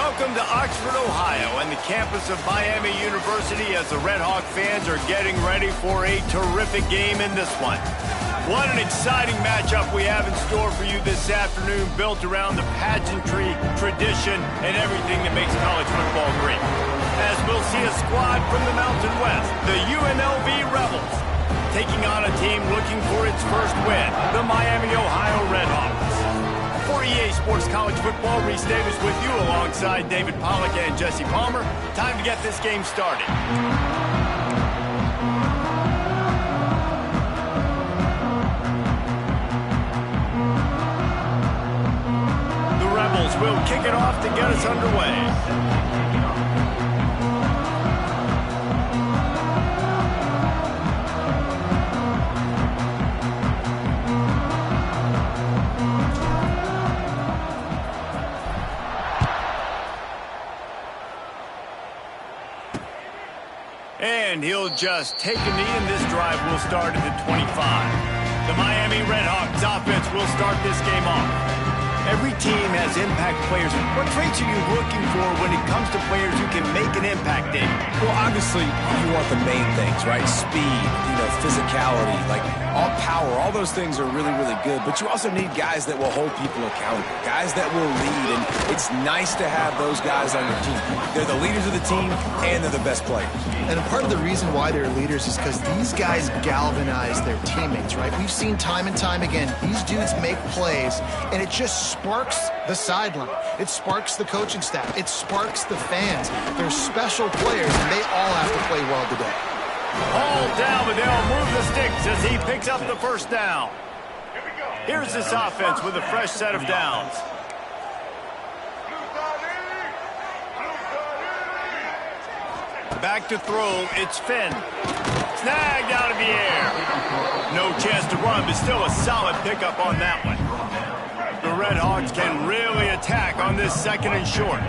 Welcome to Oxford, Ohio, and the campus of Miami University as the Red Hawk fans are getting ready for a terrific game in this one. What an exciting matchup we have in store for you this afternoon, built around the pageantry, tradition, and everything that makes college football great. As we'll see a squad from the Mountain West, the UNLV Rebels, taking on a team looking for its first win, the Miami, Ohio Red Hawks. For EA Sports College Football, Reese Davis with you alongside David Pollack and Jesse Palmer. Time to get this game started. The Rebels will kick it off to get us underway. And he'll just take a knee, and this drive will start at the 25. The Miami Red Hawks offense will start this game off. Every team has impact players. What traits are you looking for when it comes to players who can make an impact, Dave? Well, obviously, you want the main things, right? Speed, physicality, like all power, all those things are really, really good. But you also need guys that will hold people accountable, guys that will lead. And it's nice to have those guys on your team. They're the leaders of the team, and they're the best players. And part of the reason why they're leaders is because these guys galvanize their teammates, right? We've seen time and time again, these dudes make plays, and it just sparks the sideline. It sparks the coaching staff. It sparks the fans. They're special players, and they all have to play well today. All down, but they'll move the sticks as he picks up the first down. Here's this offense with a fresh set of downs. Back to throw, it's Finn. Snagged out of the air. No chance to run, but still a solid pickup on that one. The Red Hawks can really attack on this second and short.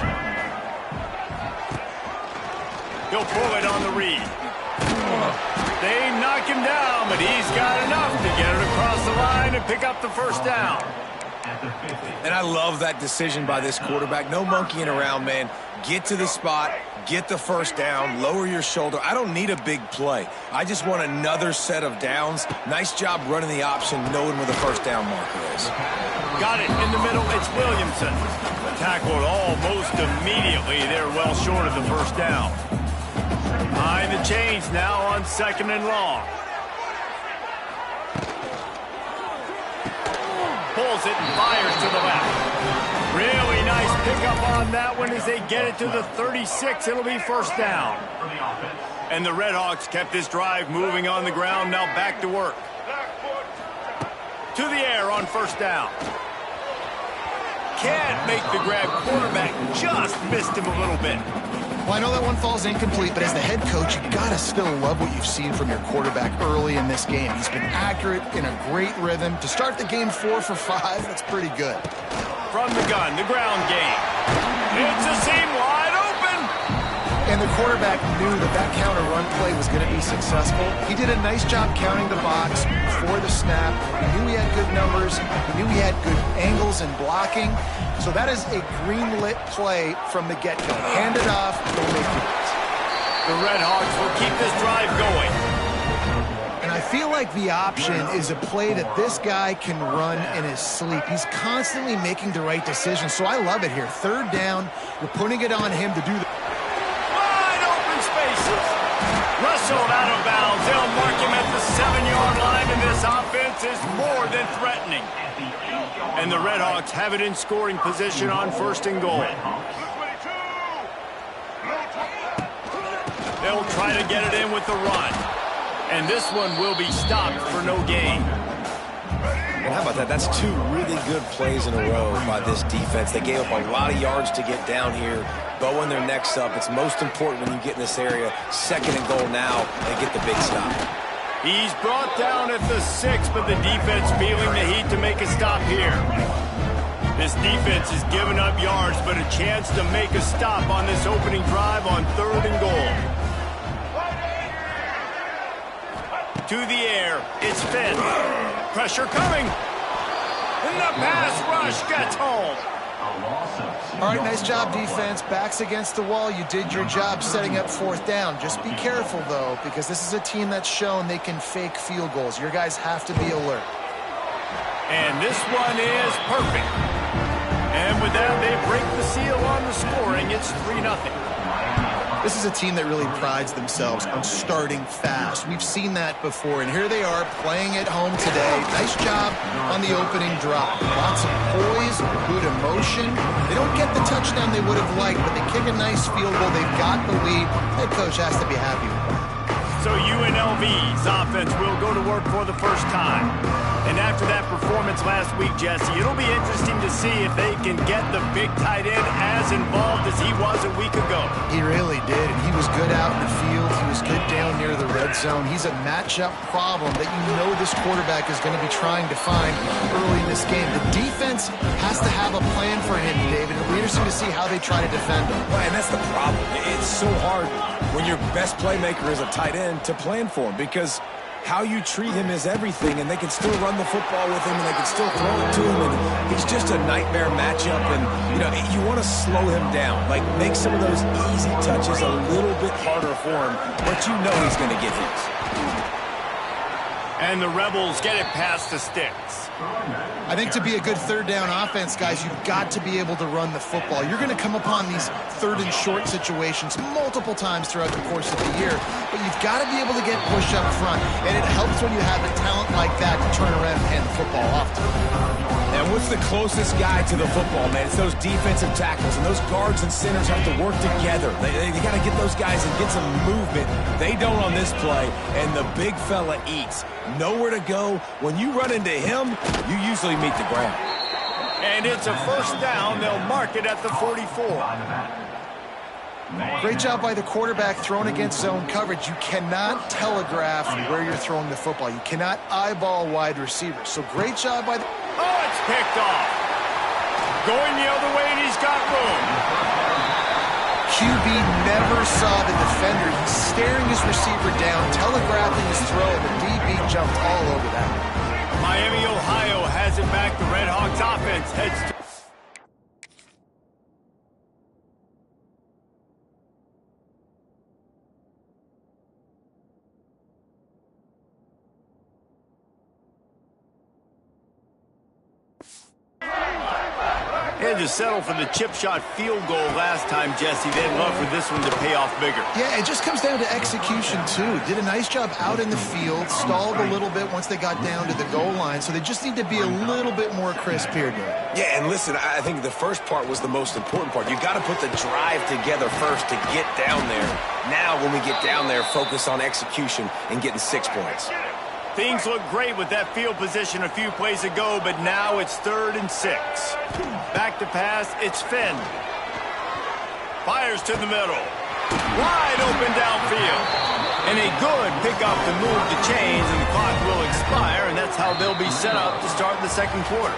He'll pull it on the read. They knock him down, but he's got enough to get it across the line and pick up the first down. And I love that decision by this quarterback. No monkeying around, man. Get to the spot, get the first down, lower your shoulder. I don't need a big play. I just want another set of downs. Nice job running the option, knowing where the first down marker is. Got it in the middle. It's Williamson. Tackled almost immediately. They're well short of the first down. Behind the chains now on second and long. Pulls it and fires to the left. Really nice pickup on that one as they get it to the 36. It'll be first down. And the Red Hawks kept this drive moving on the ground. Now back to work. To the air on first down. Can't make the grab. Quarterback just missed him a little bit. Well, I know that one falls incomplete, but as the head coach, you got to still love what you've seen from your quarterback early in this game. He's been accurate, in a great rhythm. To start the game 4 for 5, that's pretty good. From the gun, the ground game. It's a seam wide open. And the quarterback knew that counter run play was going to be successful. He did a nice job counting the box before the snap. He knew he had good numbers. He knew he had good angles and blocking. So that is a green-lit play from the get-go. Hand it off, don't make it. The Red Hawks will keep this drive going. And I feel like the option is a play that this guy can run in his sleep. He's constantly making the right decision, so I love it here. Third down, you're putting it on him to do the... Wide open spaces. Wrestled out of bounds. They'll mark him at the 7-yard line, and this offense is more than threatening. And the Red Hawks have it in scoring position on first and goal. They'll try to get it in with the run. And this one will be stopped for no gain. And how about that? That's 2 really good plays in a row by this defense. They gave up a lot of yards to get down here, bowing their necks up. It's most important when you get in this area. Second and goal now, and get the big stop. He's brought down at the 6, but the defense feeling the heat to make a stop here. This defense has given up yards, but a chance to make a stop on this opening drive on third and goal. To the air, it's Finn. Pressure coming. And the pass rush gets home. All right, nice job, defense. Backs against the wall. You did your job setting up fourth down. Just be careful, though, because this is a team that's shown they can fake field goals. Your guys have to be alert. And this one is perfect. And with that, they break the seal on the scoring. It's 3-0. This is a team that really prides themselves on starting fast. We've seen that before, and here they are playing at home today. Nice job on the opening drive. Lots of poise, good emotion. They don't get the touchdown they would have liked, but they kick a nice field goal. They've got the lead. Head coach has to be happy with that. So UNLV's offense will go to work for the first time. And after that performance last week, Jesse, it'll be interesting to see if they can get the big tight end as involved as he was a week ago. He really did, and he was good out in the field. He was good down near the red zone. He's a matchup problem that you know this quarterback is going to be trying to find early in this game. The defense has to have a plan for him, David. It'll be interesting to see how they try to defend him. Well, and that's the problem. It's so hard when your best playmaker is a tight end to plan for him, because how you treat him is everything, and they can still run the football with him, and they can still throw it to him, and he's just a nightmare matchup. And, you know, you want to slow him down, like make some of those easy touches a little bit harder for him, but you know he's going to get his. And the Rebels get it past the sticks. I think to be a good third down offense, guys, you've got to be able to run the football. You're going to come upon these third and short situations multiple times throughout the course of the year, but you've got to be able to get push up front, and it helps when you have a talent like that to turn around and hand the football off to. And what's the closest guy to the football, man? It's those defensive tackles, and those guards and centers have to work together. They got to get those guys and get some movement. They don't on this play, and the big fella eats. Nowhere to go. When you run into him, you usually meet the ground. And it's a first down. They'll mark it at the 44. Great job by the quarterback throwing against zone coverage. You cannot telegraph where you're throwing the football. You cannot eyeball wide receivers. So great job by the... Oh, it's picked off. Going the other way, and he's got room. QB never saw the defender. He's staring his receiver down, telegraphing his throw, and the DB jumped all over that. Miami, Ohio has it back. The Red Hawks offense heads to... Had to settle for the chip shot field goal last time, Jesse. They'd love for this one to pay off bigger. Yeah, it just comes down to execution, too. Did a nice job out in the field, stalled a little bit once they got down to the goal line, so they just need to be a little bit more crisp here, Dave. Yeah, and listen, I think the first part was the most important part. You got to put the drive together first to get down there. Now, when we get down there, focus on execution and getting 6 points. Things look great with that field position a few plays ago, but now it's 3rd and 6. Back to pass, it's Finn. Fires to the middle. Wide open downfield. And a good pickup to move the chains, and the clock will expire, and that's how they'll be set up to start the second quarter.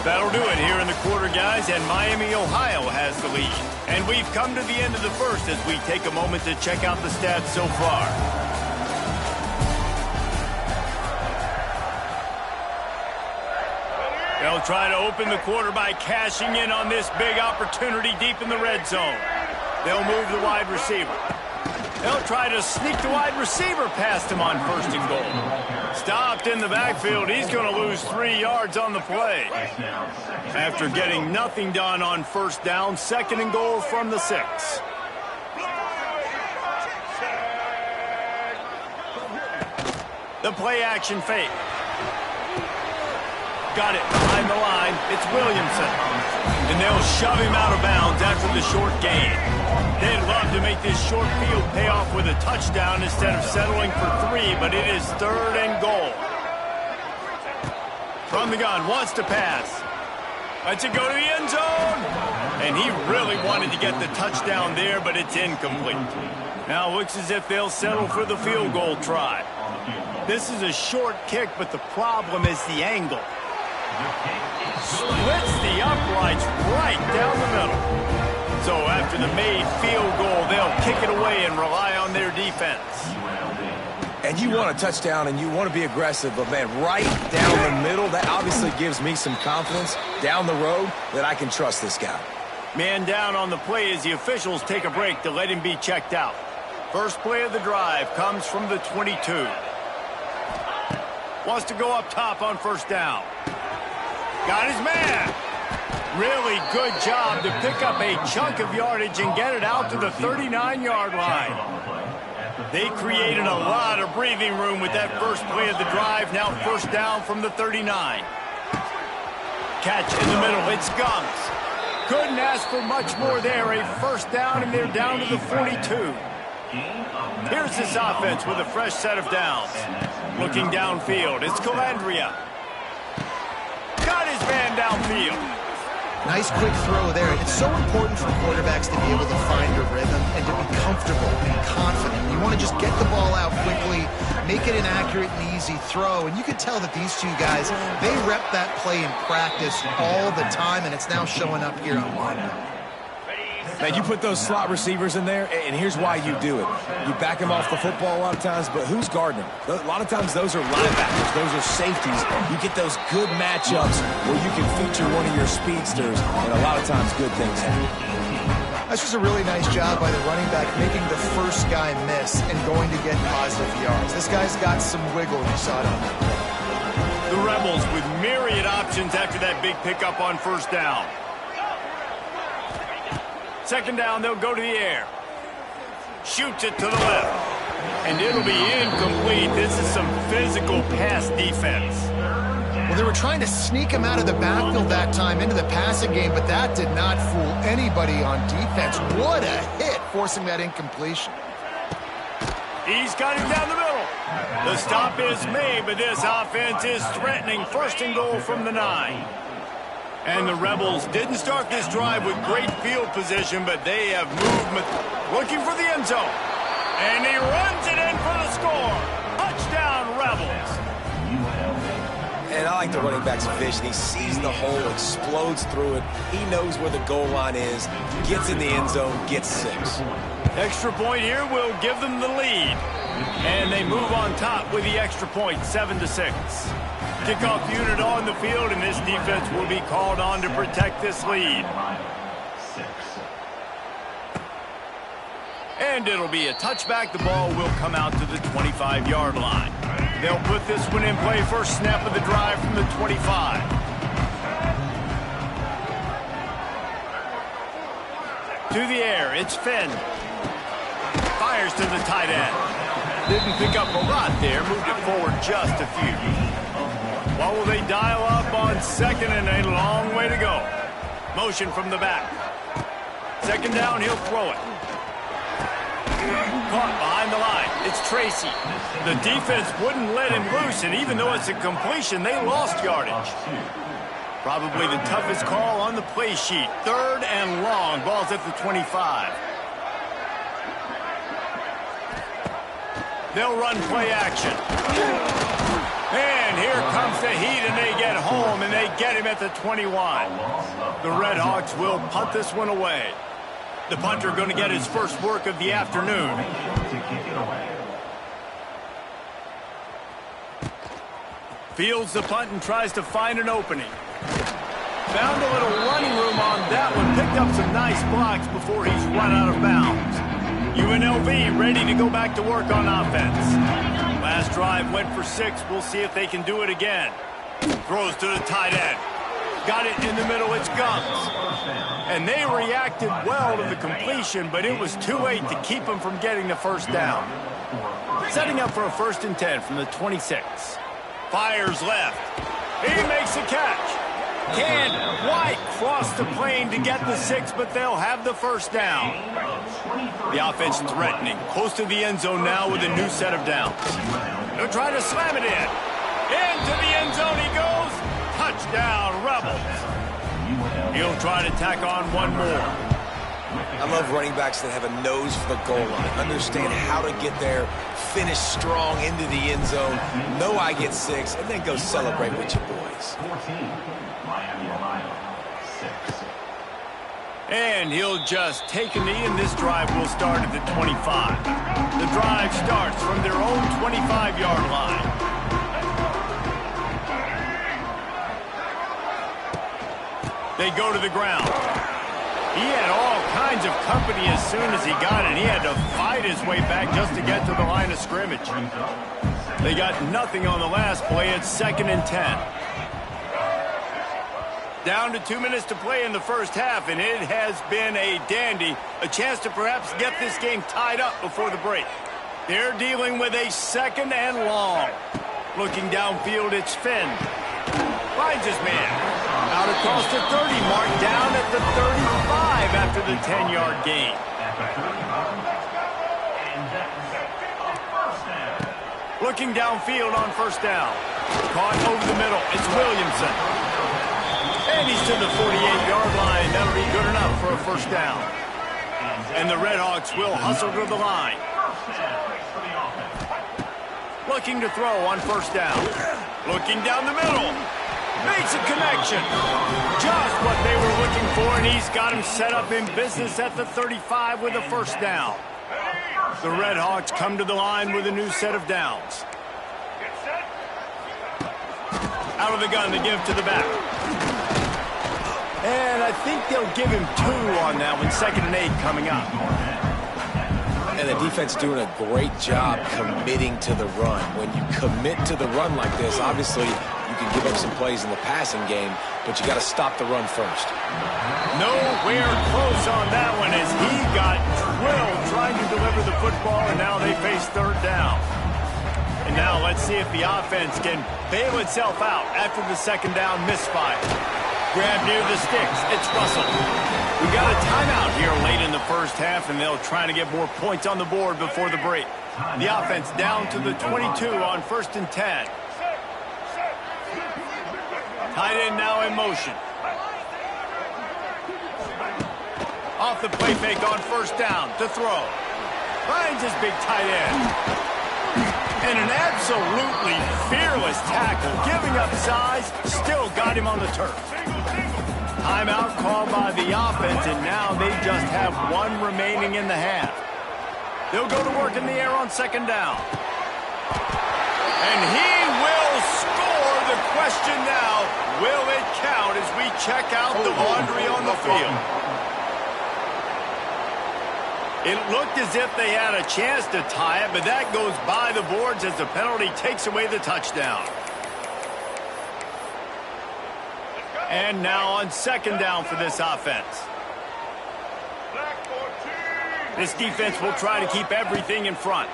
That'll do it here in the quarter, guys, and Miami, Ohio has the lead. And we've come to the end of the first as we take a moment to check out the stats so far. They'll try to open the quarter by cashing in on this big opportunity deep in the red zone. They'll move the wide receiver. They'll try to sneak the wide receiver past him on 1st and goal. Stopped in the backfield. He's going to lose 3 yards on the play. After getting nothing done on 1st down, 2nd and goal from the 6. The play action fake. Got it behind the line. It's Williamson. And they'll shove him out of bounds after the short gain. They'd love to make this short field pay off with a touchdown instead of settling for 3, but it is 3rd and goal. From the gun, wants to pass. Lets it go to the end zone. And he really wanted to get the touchdown there, but it's incomplete. Now looks as if they'll settle for the field goal try. This is a short kick, but the problem is the angle. Splits the uprights right down the middle. So after the made field goal, they'll kick it away and rely on their defense. And you want a touchdown and you want to be aggressive, but man, right down the middle, that obviously gives me some confidence down the road that I can trust this guy. Man down on the play as the officials take a break to let him be checked out. First play of the drive comes from the 22. Wants to go up top on first down. Got his man. Really good job to pick up a chunk of yardage and get it out to the 39-yard line. They created a lot of breathing room with that first play of the drive. Now first down from the 39. Catch in the middle. It's Gums. Couldn't ask for much more there. A first down, and they're down to the 42. Here's this offense with a fresh set of downs. Looking downfield. It's Calandria. Got his man downfield. Nice quick throw there. It's so important for quarterbacks to be able to find a rhythm and to be comfortable and confident. You want to just get the ball out quickly, make it an accurate and easy throw. And you can tell that these two guys, they rep that play in practice all the time, and it's now showing up here on Monday. Now, you put those slot receivers in there, and here's why you do it. You back them off the football a lot of times, but who's guarding them? A lot of times those are linebackers. Those are safeties. You get those good matchups where you can feature one of your speedsters, and a lot of times good things happen. That's just a really nice job by the running back, making the first guy miss and going to get positive yards. This guy's got some wiggle. You saw it on that play. The Rebels with myriad options after that big pickup on first down. Second down, they'll go to the air. Shoots it to the left. And it'll be incomplete. This is some physical pass defense. Well, they were trying to sneak him out of the backfield that time into the passing game, but that did not fool anybody on defense. What a hit, forcing that incompletion. He's got him down the middle. The stop is made, but this offense is threatening. First and goal from the 9. And the Rebels didn't start this drive with great field position, but they have movement. Looking for the end zone. And he runs it in for the score. Touchdown, Rebels. And I like the running back's vision. He sees the hole, explodes through it. He knows where the goal line is, gets in the end zone, gets 6. Extra point here will give them the lead. And they move on top with the extra point, 7-6. Kickoff unit on the field, and this defense will be called on to protect this lead. And it'll be a touchback. The ball will come out to the 25-yard line. They'll put this one in play. First snap of the drive from the 25. To the air, it's Finn. Fires to the tight end. Didn't pick up a lot there, moved it forward just a few. What will they dial up on second, and a long way to go. Motion from the back. Second down, he'll throw it. Caught behind the line. It's Tracy. The defense wouldn't let him loose, and even though it's a completion, they lost yardage. Probably the toughest call on the play sheet. Third and long. Ball's at the 25. They'll run play action. And here comes the heat, and they get home, and they get him at the 21. The Red Hawks will punt this one away. The punter going to get his first work of the afternoon. Fields the punt and tries to find an opening. Found a little running room on that one. Picked up some nice blocks before he's run out of bounds. UNLV ready to go back to work on offense. Last drive went for 6. We'll see if they can do it again. Throws to the tight end. Got it in the middle. It's Gums. And they reacted well to the completion, but it was too late to keep them from getting the first down. Setting up for a 1st and 10 from the 26. Fires left. He makes the catch. Can't quite cross the plane to get the 6, but they'll have the first down. The offense threatening. Close to the end zone now with a new set of downs. They'll try to slam it in. Into the end zone he goes. Touchdown, Rebels. He'll try to tack on one more. I love running backs that have a nose for the goal line. Understand how to get there, finish strong into the end zone, know I get 6, and then go celebrate with your boys. And he'll just take a knee, and this drive will start at the 25. The drive starts from their own 25-yard line. They go to the ground. He had all kinds of company as soon as he got it. He had to fight his way back just to get to the line of scrimmage. They got nothing on the last play. It's 2nd and 10. Down to 2 minutes to play in the first half, and it has been a dandy. A chance to perhaps get this game tied up before the break. They're dealing with a 2nd and long. Looking downfield, it's Finn. Finds his man. Out across the 30, marked down at the 35 after the 10-yard gain. Looking downfield on first down. Caught over the middle. It's Williamson. And he's to the 48-yard line. That'll be good enough for a first down. And the Redhawks will hustle to the line. Looking to throw on first down. Looking down the middle. Makes a connection. Just what they were looking for, and he's got him set up in business at the 35 with a first down. The Redhawks come to the line with a new set of downs. Out of the gun, they give to the back. And I think they'll give him 2 on that one. 2nd and 8 coming up. And the defense doing a great job committing to the run. When you commit to the run like this, obviously you can give up some plays in the passing game, but you got to stop the run first. Nowhere close on that one as he got drilled trying to deliver the football, and now they face 3rd down. And now let's see if the offense can bail itself out after the 2nd down misfire. Grab near the sticks. It's Russell. We got a timeout here late in the first half, and they'll try to get more points on the board before the break. The offense down to the 22 on 1st and 10. Tight end now in motion. Off the play fake on first down to throw. Finds his big tight end. And an absolutely fearless tackle. Giving up size, still got him on the turf. Timeout called by the offense, and now they just have 1 remaining in the half. They'll go to work in the air on 2nd down. And he will score. The question now, will it count as we check out the laundry on the field? It looked as if they had a chance to tie it, but that goes by the boards as the penalty takes away the touchdown. And now on 2nd down for this offense. This defense will try to keep everything in front.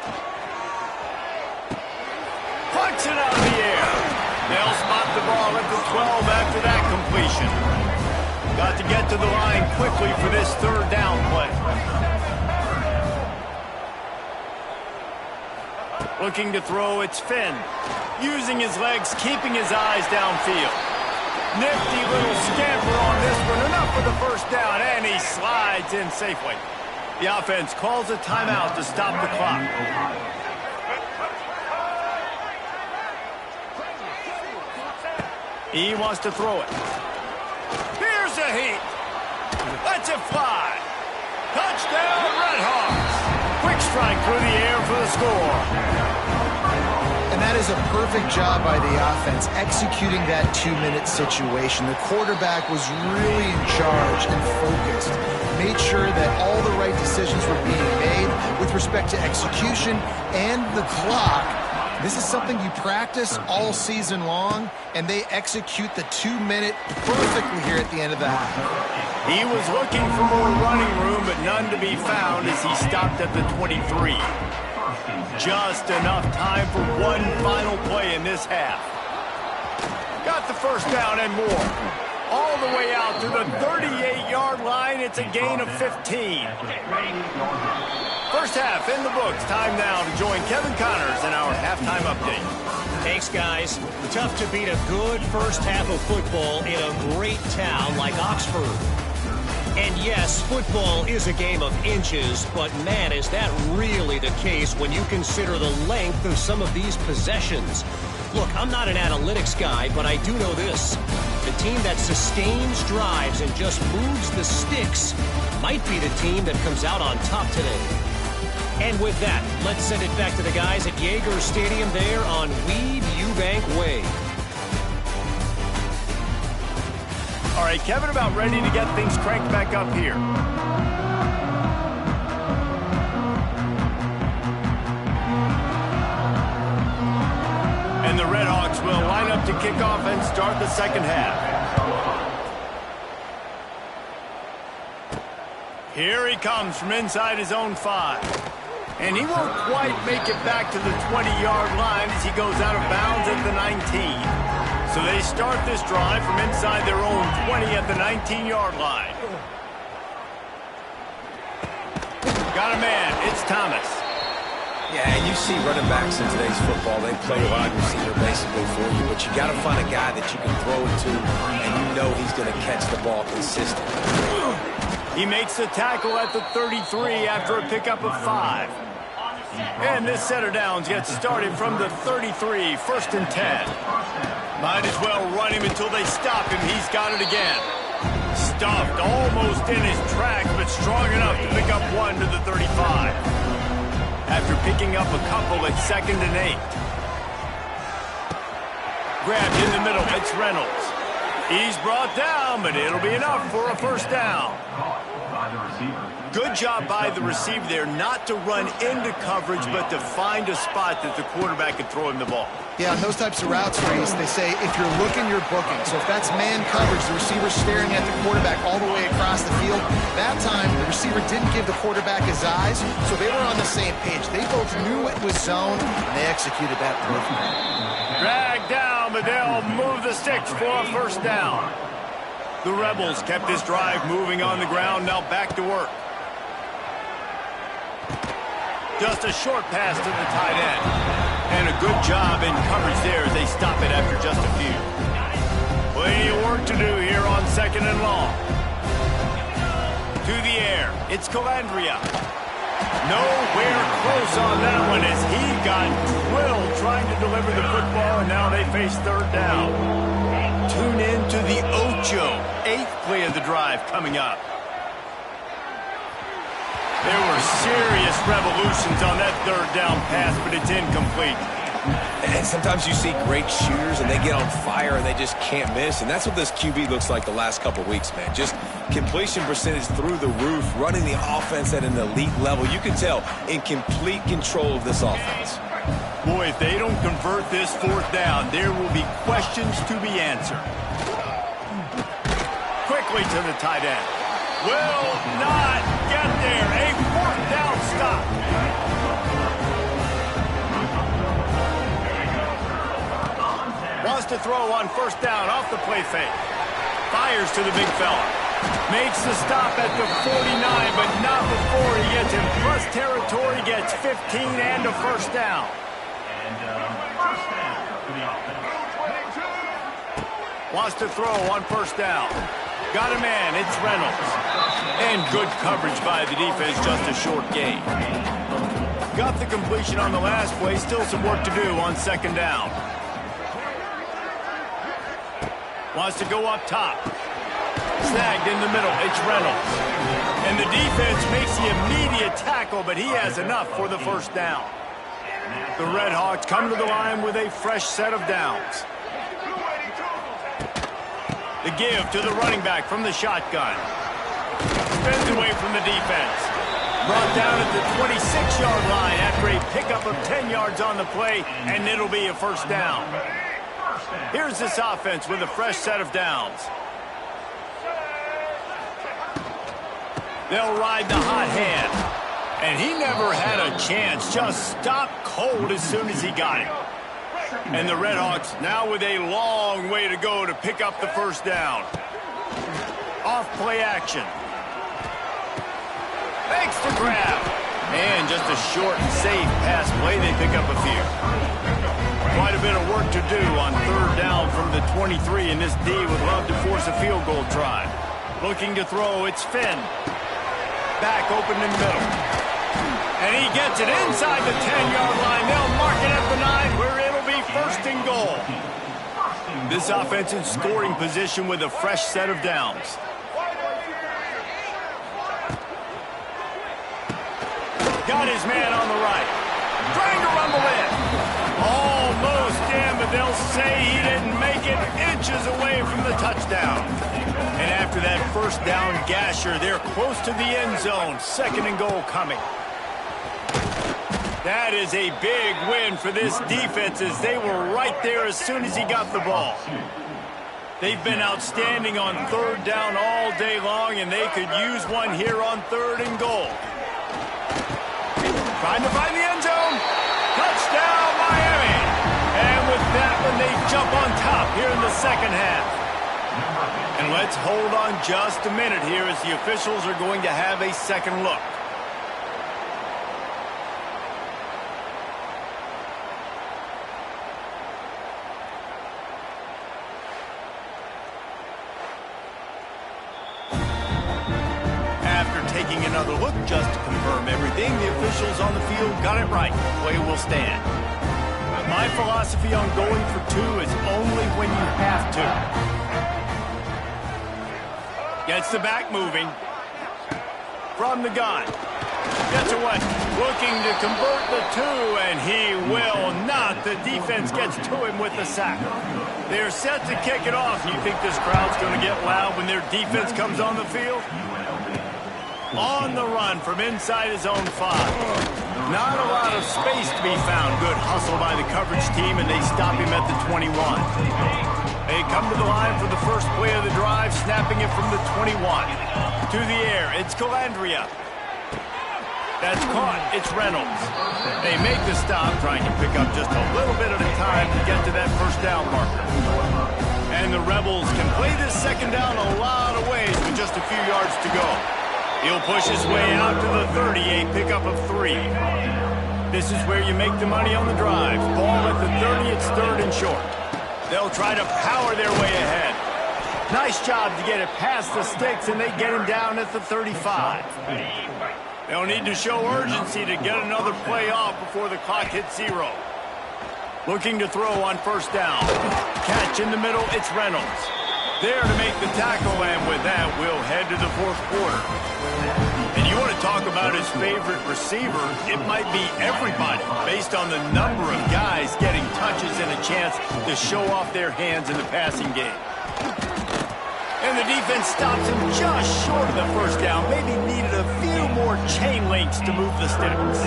Punch it out of the air. They'll spot the ball at the 12 after that completion. Got to get to the line quickly for this 3rd down play. Looking to throw, it's Finn. Using his legs, keeping his eyes downfield. Nifty little scamper on this one. Enough for the first down, and he slides in safely. The offense calls a timeout to stop the clock. He wants to throw it. Here's a heat. Lets it fly. Touchdown, Redhawks. Quick strike through the air for the score. And that is a perfect job by the offense, executing that 2-minute situation. The quarterback was really in charge and focused. Made sure that all the right decisions were being made with respect to execution and the clock. This is something you practice all season long, and they execute the 2-minute perfectly here at the end of the half. He was looking for more running room, but none to be found as he stopped at the 23. Just enough time for one final play in this half. Got the first down and more. All the way out to the 38-yard line. It's a gain of 15. First half in the books. Time now to join Kevin Connors in our halftime update. Thanks, guys. Tough to beat a good first half of football in a great town like Oxford. And yes, football is a game of inches, but man, is that really the case when you consider the length of some of these possessions. Look, I'm not an analytics guy, but I do know this. The team that sustains drives and just moves the sticks might be the team that comes out on top today. And with that, let's send it back to the guys at Yager Stadium there on Weed Eubank Way. All right, Kevin, about ready to get things cranked back up here. And the Redhawks will line up to kick off and start the second half. Here he comes from inside his own 5. And he won't quite make it back to the 20-yard line as he goes out of bounds at the 19. So they start this drive from inside their own 20 at the 19-yard line. Got a man. It's Thomas. Yeah, and you see running backs in today's football, they play wide receiver basically for you, but you got to find a guy that you can throw it to, and you know he's going to catch the ball consistently. He makes the tackle at the 33 after a pickup of 5. And this set of downs gets started from the 33, 1st and 10. Might as well run him until they stop him. He's got it again. Stuffed almost in his tracks, but strong enough to pick up 1 to the 35. After picking up a couple at 2nd and 8. Grabbed in the middle, it's Reynolds. He's brought down, but it'll be enough for a first down. Good job by the receiver there, not to run into coverage, but to find a spot that the quarterback can throw him the ball. Yeah, on those types of routes, Reese, they say if you're looking, you're booking. So if that's man coverage, the receiver's staring at the quarterback all the way across the field. That time, the receiver didn't give the quarterback his eyes, so they were on the same page. They both knew it was zone, and they executed that perfectly. Dragged down, but they'll move the sticks for a first down. The Rebels kept this drive moving on the ground, now back to work. Just a short pass to the tight end. And a good job in coverage there as they stop it after just a few. Plenty of work to do here on 2nd and long. To the air, it's Calandria. Nowhere close on that one as he got drilled trying to deliver the football, and now they face 3rd down. Tune in to the Ocho, 8th play of the drive coming up. There were serious revolutions on that 3rd down pass, but it's incomplete. And sometimes you see great shooters, and they get on fire, and they just can't miss. And that's what this QB looks like the last couple weeks, man. Just completion percentage through the roof, running the offense at an elite level. You can tell in complete control of this offense. Boy, if they don't convert this 4th down, there will be questions to be answered. Quickly to the tight end. Will not get there. A 4th down stop. Wants to throw on 1st down off the play fake. Fires to the big fella. Makes the stop at the 49, but not before he gets in plus territory, gets 15 and a first down. Wants to throw on 1st down. Got a man, it's Reynolds. And good coverage by the defense, just a short gain. Got the completion on the last play, still some work to do on 2nd down. Wants to go up top. Snagged in the middle, it's Reynolds. And the defense makes the immediate tackle, but he has enough for the first down. The Redhawks come to the line with a fresh set of downs. The give to the running back from the shotgun. Spins away from the defense. Brought down at the 26-yard line after a pickup of 10 yards on the play, and it'll be a first down. Here's this offense with a fresh set of downs. They'll ride the hot hand. And he never had a chance, just stopped cold as soon as he got it. And the Redhawks now with a long way to go to pick up the first down. Off play action. Makes the grab. And just a short and safe pass play, they pick up a few. Quite a bit of work to do on 3rd down from the 23, and this D would love to force a field goal try. Looking to throw, it's Finn. Back open in the middle. And he gets it inside the 10-yard line. They'll mark it at the 9 where it'll be 1st and goal. This offense in scoring position with a fresh set of downs. Got his man on the right. Trying to rumble in. Almost in, but they'll say he didn't make it, inches away from the touchdown. And after that first down gasher, they're close to the end zone. Second and goal coming. That is a big win for this defense as they were right there as soon as he got the ball. They've been outstanding on third down all day long, and they could use one here on third and goal. Trying to find the end zone. Touchdown, Miami. And with that one, they jump on top here in the second half. And let's hold on just a minute here as the officials are going to have a second look. Taking another look just to confirm everything, the officials on the field got it right. Play will stand. My philosophy on going for two is only when you have to. Gets the back moving. From the gun. Gets away. Looking to convert the two, and he will not. The defense gets to him with the sack. They're set to kick it off. You think this crowd's going to get loud when their defense comes on the field? On the run from inside his own 5. Not a lot of space to be found. Good hustle by the coverage team, and they stop him at the 21. They come to the line for the first play of the drive, snapping it from the 21. To the air, it's Calandria. That's caught. It's Reynolds. They make the stop, trying to pick up just a little bit at a time to get to that first down marker. And the Rebels can play this second down a lot of ways with just a few yards to go. He'll push his way out to the 30, a pickup of 3. This is where you make the money on the drive. Ball at the 30, it's third and short. They'll try to power their way ahead. Nice job to get it past the sticks, and they get him down at the 35. They'll need to show urgency to get another play off before the clock hits 0. Looking to throw on first down. Catch in the middle, it's Reynolds. There to make the tackle, and with that, we'll head to the fourth quarter. And you want to talk about his favorite receiver, it might be everybody, based on the number of guys getting touches and a chance to show off their hands in the passing game. And the defense stops him just short of the first down. Maybe needed a few more chain links to move the sticks.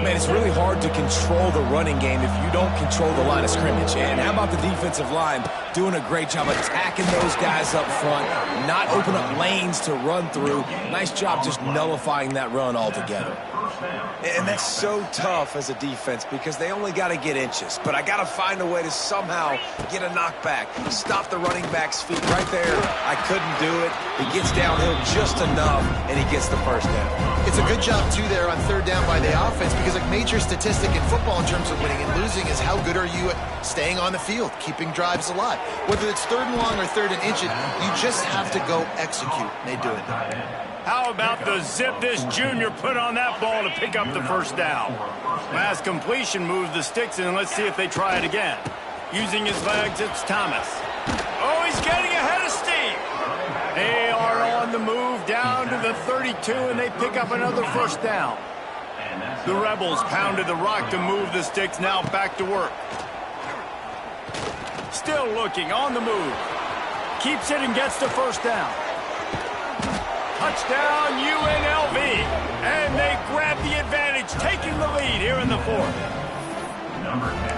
Man, it's really hard to control the running game if you don't control the line of scrimmage. And how about the defensive line doing a great job attacking those guys up front, not open up lanes to run through. Nice job just nullifying that run altogether. And that's so tough as a defense because they only got to get inches. But I got to find a way to somehow get a knockback, stop the running back's feet right there. I couldn't do it. He gets downhill just enough, and he gets the first down. It's a good job, too, there on third down by the offense because a major statistic in football in terms of winning and losing is how good are you at staying on the field, keeping drives alive. Whether it's third and long or third and inch, you just have to go execute. They do it. How about the zip this junior put on that ball to pick up the first down? Last completion moves the sticks, and let's see if they try it again. Using his legs, it's Thomas. Oh, he's getting ahead of steam. They are on the move down to the 32, and they pick up another first down. The Rebels pounded the rock to move the sticks, now back to work. Still looking, on the move. Keeps it and gets the first down. Touchdown, UNLV. And they grab the advantage, taking the lead here in the fourth.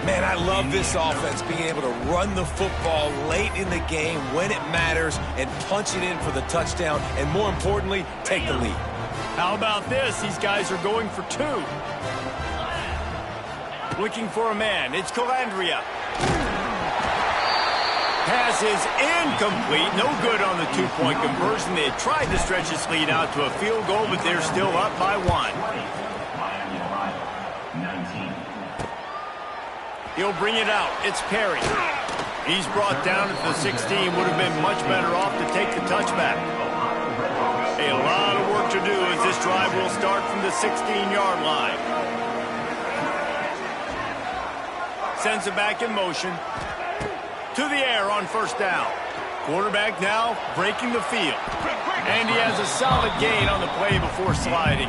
Man, I love this offense being able to run the football late in the game when it matters and punch it in for the touchdown and, more importantly, take the lead. How about this? These guys are going for 2. Looking for a man. It's Calandria. Pass is incomplete. No good on the 2-point conversion. They had tried to stretch this lead out to a field goal, but they're still up by 1. He'll bring it out. It's Perry. He's brought down at the 16. Would have been much better off to take the touchback. A lot of work to do as this drive will start from the 16-yard line. Sends it back in motion. To the air on first down. Quarterback now breaking the field. And he has a solid gain on the play before sliding.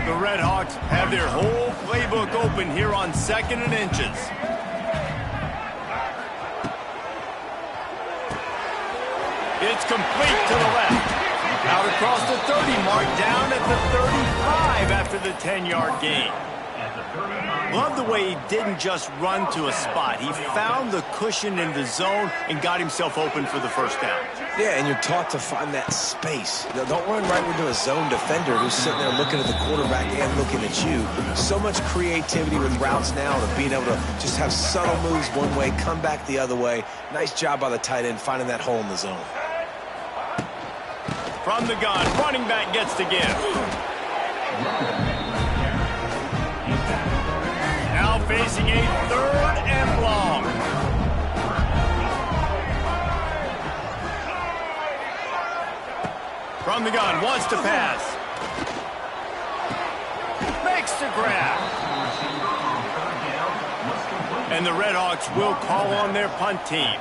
The Red Hawks have their whole playbook open here on 2nd and inches. It's complete to the left. Out across the 30 mark, down at the 35 after the 10-yard gain. Love the way he didn't just run to a spot. He found the cushion in the zone and got himself open for the first down. Yeah, and you're taught to find that space. Now, don't run right into a zone defender who's sitting there looking at the quarterback and looking at you. So much creativity with routes now to being able to just have subtle moves one way, come back the other way. Nice job by the tight end finding that hole in the zone. From the gun, running back gets to give. Now facing a 3rd and long. From the gun, wants to pass. Makes the grab. And the Red Hawks will call on their punt team.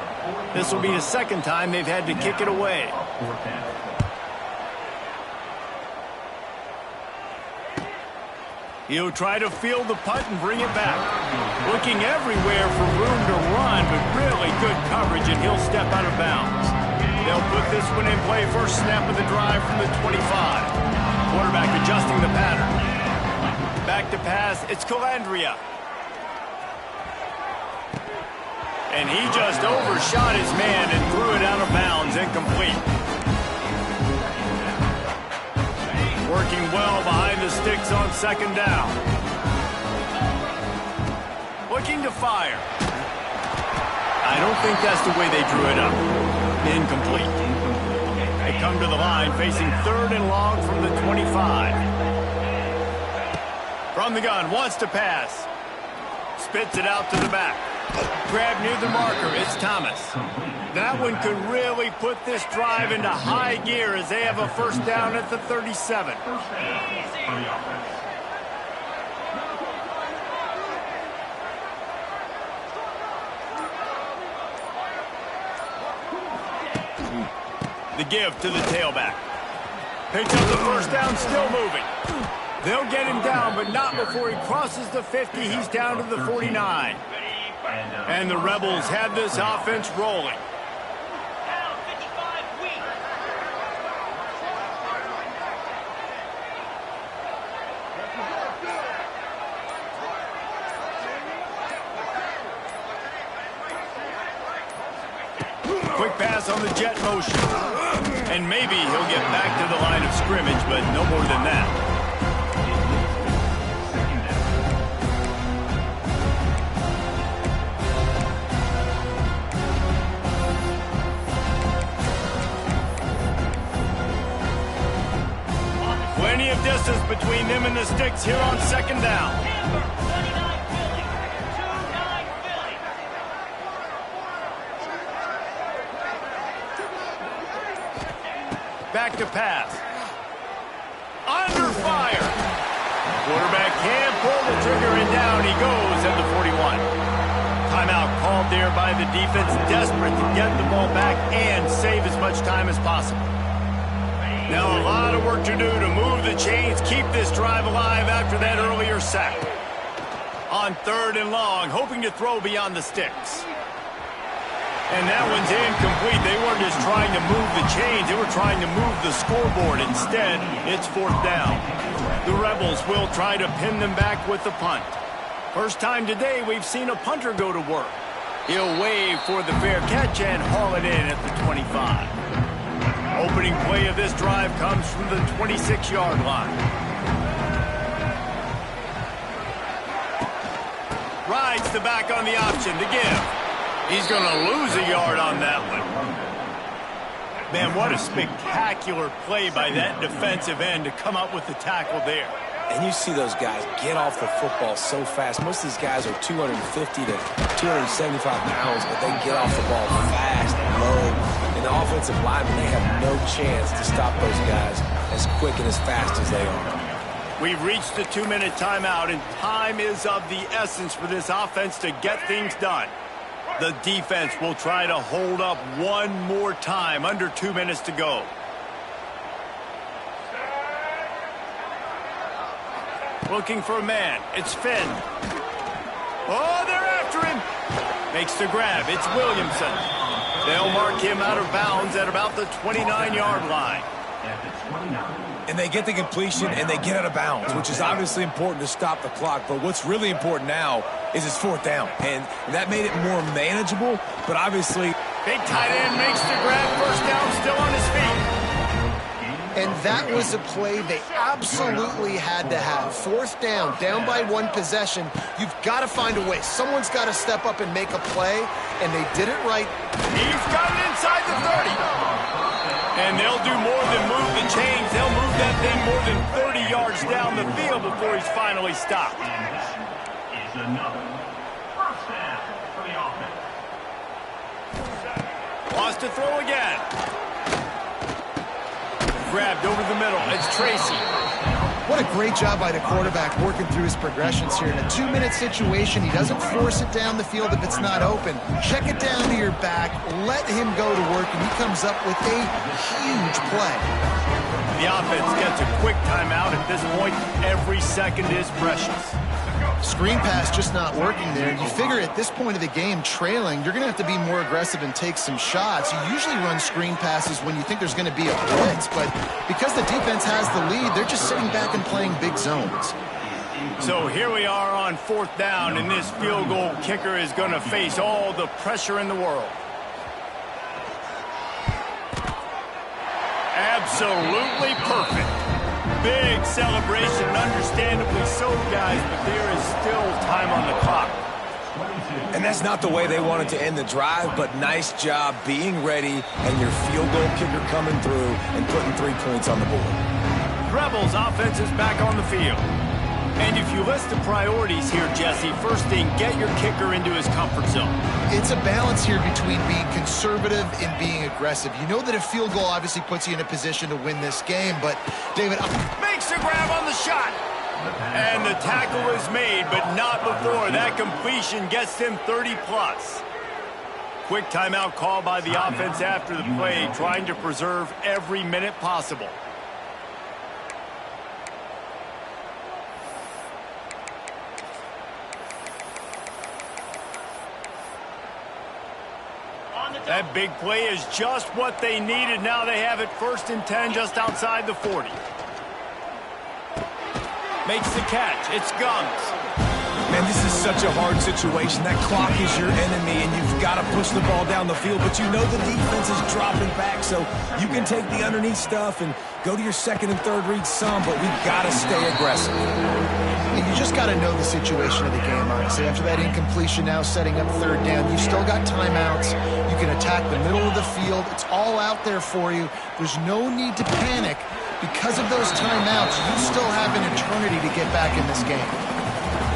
This will be the 2nd time they've had to kick it away. He'll try to field the punt and bring it back. Looking everywhere for room to run, but really good coverage, and he'll step out of bounds. They'll put this one in play, first snap of the drive from the 25. Quarterback adjusting the pattern. Back to pass, it's Calandria. And he just overshot his man and threw it out of bounds, incomplete. Working well behind the sticks on 2nd down. Looking to fire. I don't think that's the way they drew it up. Incomplete. They come to the line facing 3rd and long from the 25. From the gun, wants to pass. Spits it out to the back. Grab near the marker, it's Thomas. That one could really put this drive into high gear as they have a first down at the 37. The give to the tailback. Picks up the first down, still moving. They'll get him down, but not before he crosses the 50. He's down to the 49. And the Rebels have this offense rolling. Quick pass on the jet motion. And maybe he'll get back to the line of scrimmage, but no more than that. Plenty of distance between them and the sticks here on 2nd down. Back to pass. Under fire. Quarterback can pull the trigger and down he goes at the 41. Timeout called there by the defense, desperate to get the ball back and save as much time as possible. Now a lot of work to do to move the chains, keep this drive alive after that earlier sack. On 3rd and long, hoping to throw beyond the sticks. And that one's incomplete. They weren't just trying to move the chains, they were trying to move the scoreboard. Instead, it's 4th down. The Rebels will try to pin them back with the punt. First time today we've seen a punter go to work. He'll wave for the fair catch and haul it in at the 25. Opening play of this drive comes from the 26-yard line. Rides the back on the option to give. He's going to lose a yard on that one. Man, what a spectacular play by that defensive end to come up with the tackle there. And you see those guys get off the football so fast. Most of these guys are 250 to 275 pounds, but they get off the ball fast and low. And the offensive linemen, they have no chance to stop those guys as quick and as fast as they are. We've reached the 2-minute timeout, and time is of the essence for this offense to get things done. The defense will try to hold up one more time. Under 2 minutes to go. Looking for a man. It's Finn. Oh, they're after him. Makes the grab. It's Williamson. They'll mark him out of bounds at about the 29-yard line. And they get the completion and they get out of bounds, which is obviously important to stop the clock. But what's really important now is it's 4th down. And that made it more manageable, but obviously... Big tight end makes the grab. First down, still on his feet. And that was a play they absolutely had to have. 4th down, down by 1 possession. You've got to find a way. Someone's got to step up and make a play, and they did it right. He's got it inside the 30. And they'll do more than move the chains. They'll move that thing more than 30 yards down the field before he's finally stopped. Wants to throw again. Grabbed over the middle. It's Tracy. What a great job by the quarterback working through his progressions here. In a 2-minute situation, he doesn't force it down the field if it's not open. Check it down to your back. Let him go to work, and he comes up with a huge play. The offense gets a quick timeout. At this point, every second is precious. Screen pass just not working there. You figure at this point of the game, trailing, you're going to have to be more aggressive and take some shots. You usually run screen passes when you think there's going to be a blitz, but because the defense has the lead, they're just sitting back and playing big zones. So here we are on 4th down, and this field goal kicker is going to face all the pressure in the world. Absolutely perfect. Big celebration, understandably so, guys, but there is still time on the clock. And that's not the way they wanted to end the drive, but nice job being ready and your field goal kicker coming through and putting 3 points on the board. Rebels offense is back on the field. And if you list the priorities here, Jesse, first thing, get your kicker into his comfort zone. It's a balance here between being conservative and being aggressive. You know that a field goal obviously puts you in a position to win this game, but David... Makes the grab on the shot. And the tackle is made, but not before. That completion gets them 30+. Quick timeout call by the offense after the play, trying to preserve every minute possible. That big play is just what they needed. Now they have it 1st and 10 just outside the 40. Makes the catch. It's Gums. Man, this is such a hard situation. That clock is your enemy, and you've got to push the ball down the field, but you know the defense is dropping back, so you can take the underneath stuff and go to your 2nd and 3rd read some, but we've got to stay aggressive. And you just got to know the situation of the game, honestly. After that incompletion now setting up 3rd down, you still got timeouts. You can attack the middle of the field. It's all out there for you. There's no need to panic. Because of those timeouts, you still have an eternity to get back in this game.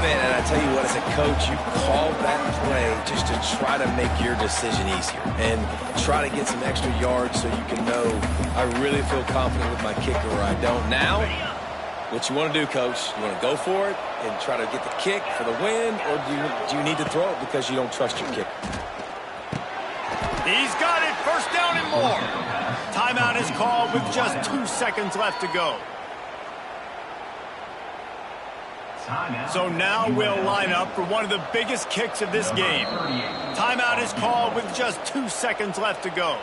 Man, and I tell you what, as a coach, you call that play just to try to make your decision easier and try to get some extra yards so you can know I really feel confident with my kicker or I don't. Now, what you want to do, Coach, you want to go for it and try to get the kick for the win, or do you need to throw it because you don't trust your kicker? He's got it. 1st down and more. Timeout is called with just 2 seconds left to go. So now we'll line up for one of the biggest kicks of this game. Timeout is called with just 2 seconds left to go.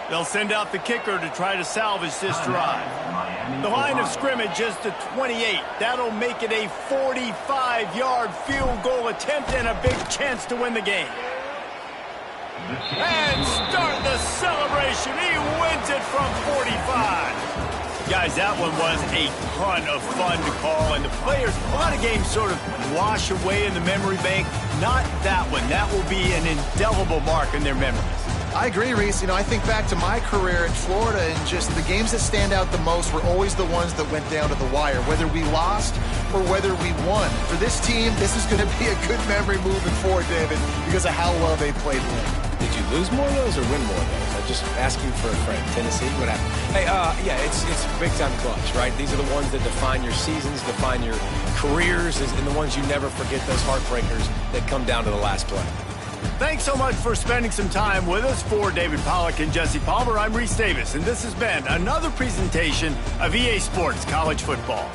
They'll send out the kicker to try to salvage this drive. The line of scrimmage is the 28. That'll make it a 45-yard field goal attempt and a big chance to win the game. And start the celebration. He wins it from 45. Guys, that one was a ton of fun to call, and the players, a lot of games sort of wash away in the memory bank. Not that one. That will be an indelible mark in their memories. I agree, Reese. You know, I think back to my career in Florida, and just the games that stand out the most were always the ones that went down to the wire, whether we lost or whether we won. For this team, this is going to be a good memory moving forward, David, because of how well they played late. Did you lose more of those or win more of those? I'm just asking for a friend. Tennessee, what happened? Hey, yeah, it's big time clutch, right? These are the ones that define your seasons, define your careers, and the ones you never forget, those heartbreakers that come down to the last play. Thanks so much for spending some time with us. For David Pollack and Jesse Palmer, I'm Reese Davis, and this has been another presentation of EA Sports College Football.